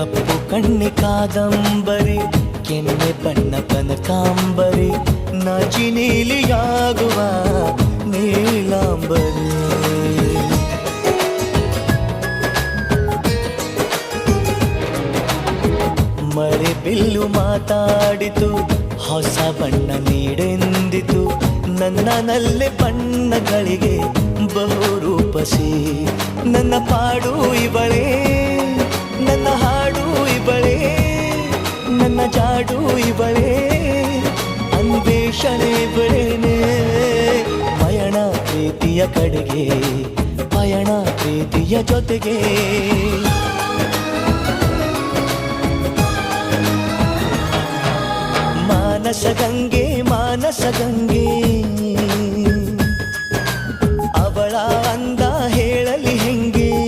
ಕಪ್ಪು ಕಣ್ಣಿ ಕಾದಂಬರಿ, ಕೆನ್ನೆ ಬಣ್ಣ ಕನಕಾಂಬರಿ, ನಾಚಿ ನೀಲಿಯಾಗುವ ನೀಲಾಂಬರಿ. ಮಳೆ ಬಿಲ್ಲು ಮಾತಾಡಿತು, ಹೊಸ ಬಣ್ಣ ನೀಡೆಂದಿತು, ನನ್ನ ನಲ್ಲೆ ಬಣ್ಣಗಳಿಗೆ ಬಹುರೂಪಸಿ. ನನ್ನ ಪಾಡು ಇವಳೇ, ನನ್ನ ಹಾಡು ಇವಳೇ, ನನ್ನ ಜಾಡು ಇವಳೇ, ಅನ್ವೇಷಣೆ ಇವಳೇನೆ. ಪಯಣ ಪ್ರೀತಿಯ ಕಡೆಗೆ, ಪಯಣ ಪ್ರೀತಿಯ ಜೊತೆಗೆ. ಮಾನಸ ಗಂಗೆ, ಮಾನಸ ಗಂಗೆ,